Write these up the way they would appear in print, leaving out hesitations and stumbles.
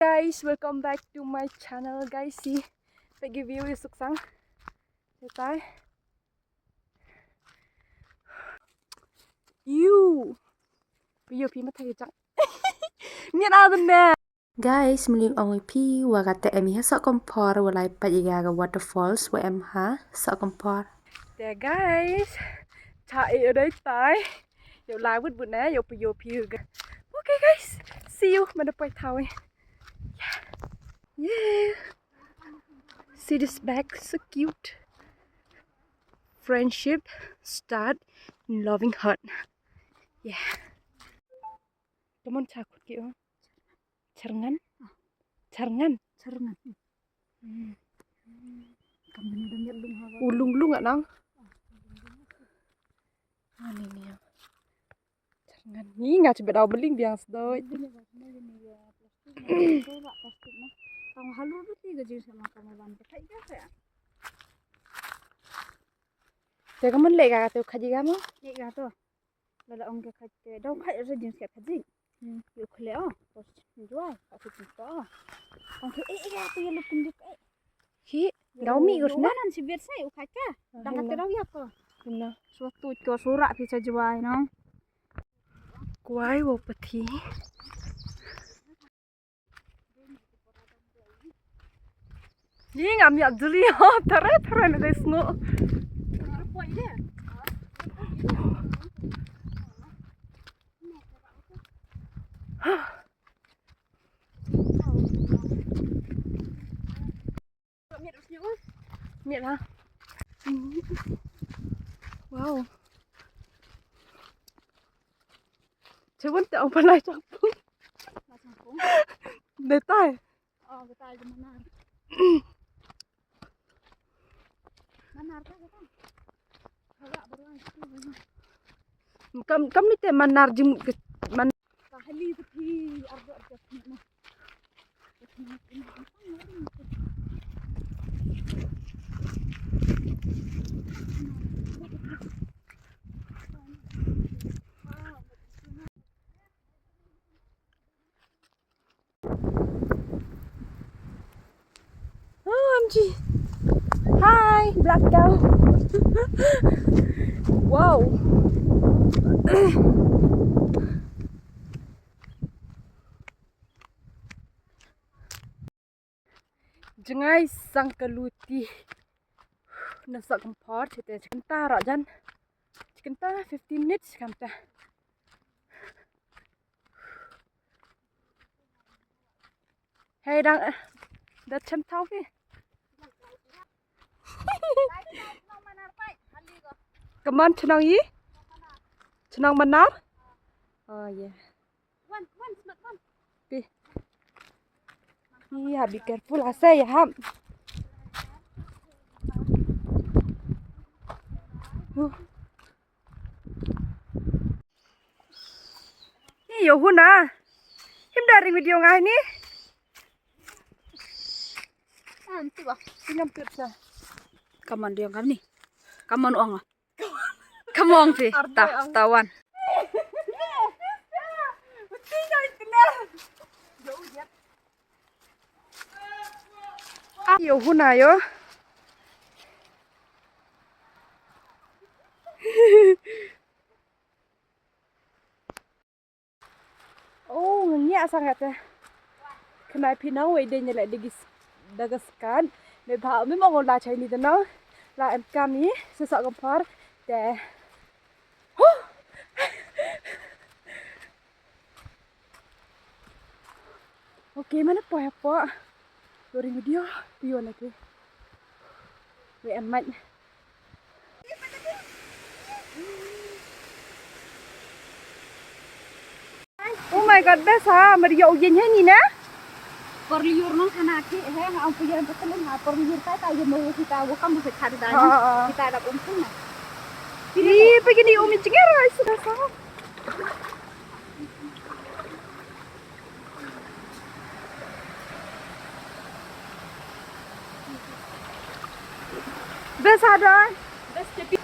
Guys, welcome back to my channel guys. See, bagi view is suksang. Tay. You. View pi mà thấy chắc. Miết ao tên nè. Guys, mling ong pi wakate emi ha SOHKYMPHOR walai pajiga ga waterfalls wa em ha SOHKYMPHOR. There guys. Chạy ở đây tay. Dạo lại vứt vứt nè, dạo pi. Okay guys, see you. Mình đã quay thao. Yeah. See this bag, so cute. Friendship start in loving heart. Yeah. Teman cakut gitu. Carengan. Ulung-ulung nggak nang? Ini nih. Carengan. Nih nggak coba tahu beling biang sedoi. Kamu halu tu tiga jenis sama kamu bantu kayak apa ya? Jadi kamu lek kata tu kaji kamu? Lek kata, kalau orang kata, dah kayak ada jenis kayak kaji. Yuk kele oh, terus jual, aku cinta. Orang tu kata yang lu tunjuk Hi, dah mi gus na? Nanti biar saya ukaca. Dah kata dah ya apa? Benar. Suatu itu surat bisa jual, no? Kuai wo peti. Ni ngam ya jeli ha, tare ni desno. Miệt hả? Wow. Chứ vẫn tự phần này trong phút. Để tay. Cái tay của mana? Mana apa kata? Agak beruang itu. Kam ni te manar jemut ke man. Kahli peti ardo ni. OMG. Hi, black cow. Wow. Jengai sang keluti. Nasa SOHKYMPHOR cerita chicken ta rajan. Chicken ta 15 minutes kamta. Hey đang đặt chân thau đi. Kaman chenang yi? Chenang manar? Oh yeah. One, smart one. Pi. Yeah, be careful. I say ham. Ni yo huna. Him dari video ngai ni. Nanti bah. Sinam pirsa. Kaman dia kan ni? Kaman uang ah? Kamu sih, tawan. Yo huna yo. Oh, nyak sangat ya. Kenai pinang we dia nyelak dagaskan. Memang memang orang Chinese tu no. Lah em kami SOHKYMPHOR deh. Okay, mana apa? Loring video, pion lagi. We em mat. Oh my god, besa, mari yo yin he ni na. Perliur nong kanaki, ang puyan betul nggak perliur tayo mau kita bukan mau cari tadi kita ada untung nah. Ih, begini umi cengera sudah sah. Bes ada. Bes cepi.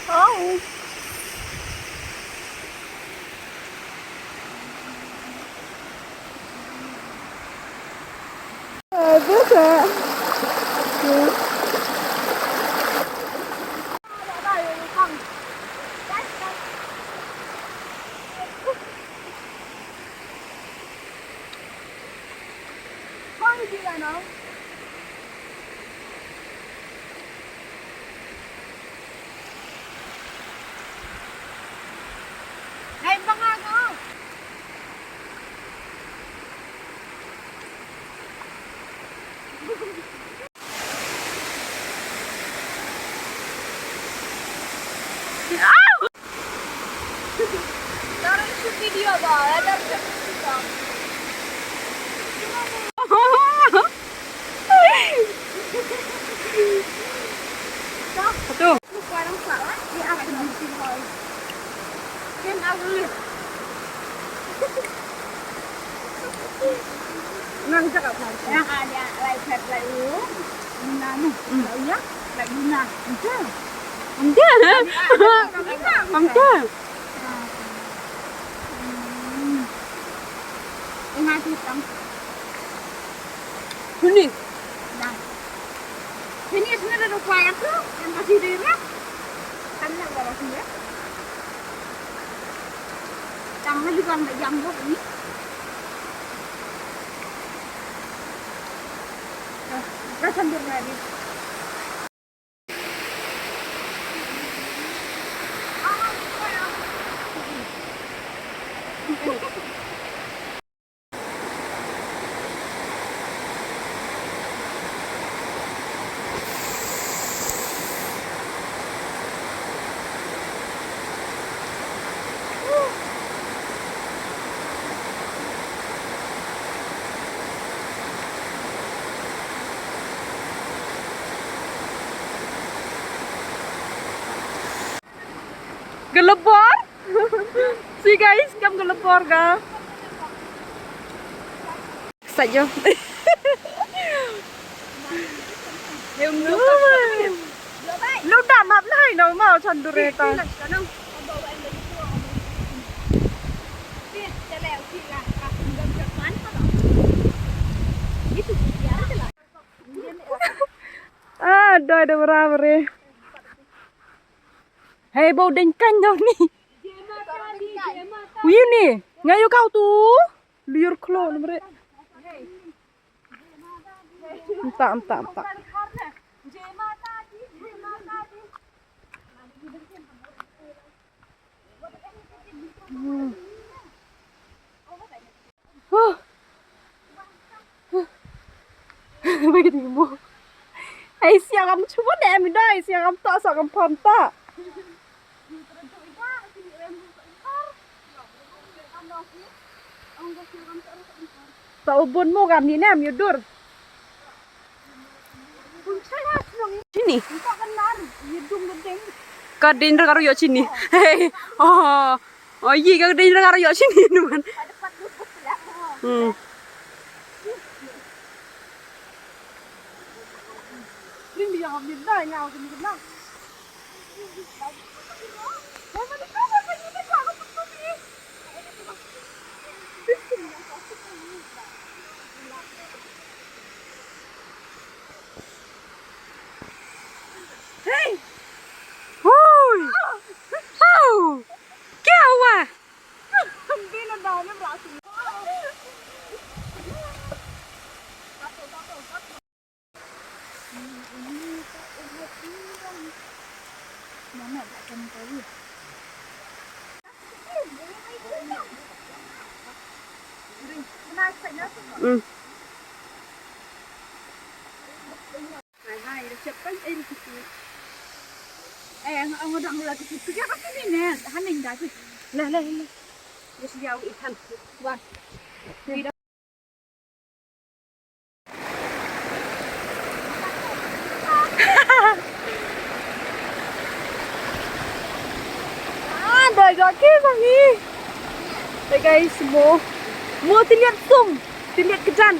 Oh. This video ba? Ada video. Betul. Sekarang salah di atas di hall. Kan aku. Nang cakap apa? Yang ada like Luna ni. Ya, like Luna. Betul. Betul. Betul. Ingat hitam. Kuning. Nah. Ini sebenarnya ada kuah tu yang kasih dia. Kan nak bawa sini. Jangan juga nak janggut ni. Rasan dia lagi. Gelepor. See guys, kam gelepor ka. Saja. Lu dah map nai no mau chandureta. Ah, dah beraber. Hei, bau dengkang kau ni. Wih ni, ngayu kau tu. Liur klo nomor. Entah. Begitu ibu. Hei, siang kamu cuba deh, midai. Siang kamu tak sok kamu pantak. Tak ubun mo kan ni nem yudur. Sini. Ka dinner karo yo sini. Hei. Oh. Oh iya ka dinner karo yo sini teman. Ini yang ambil dah nyau sini kenang. Hey! Hui! Oh! क्या हुआ? Hindi na dami braso. Mama tak akan tahu. Hai, siapa ini situ? Ông đang là cái cái này nè, hắn mình đã rồi. Lên. Để giao ít thân. Vâng. Đi đâu? Đời gió kia sang đi. Đây guys, mua tiền liệt sum, tiền liệt kejan.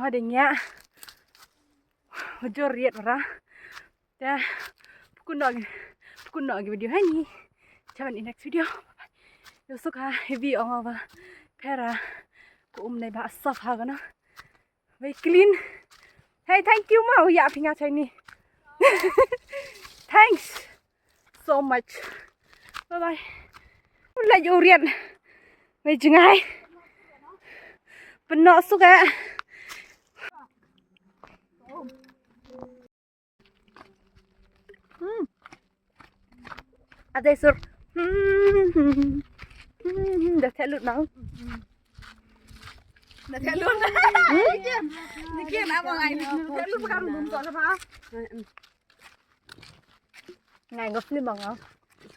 adanya hujur riat bara dah pukun dog video hani cawan in next video yo suka heavy ong pera ku nei ba saf ha gana very clean hey thank you ma ya pinga chai ni thanks so much bye bye la yo riat mai jingai penok suka ada sur dah terlut nang dah terlut ni kia nak apa ngai terlut bukan belum tak apa ngai ngop ni bang ah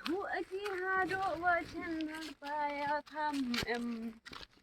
หัวที่หาดว่าฉันรักไปทำ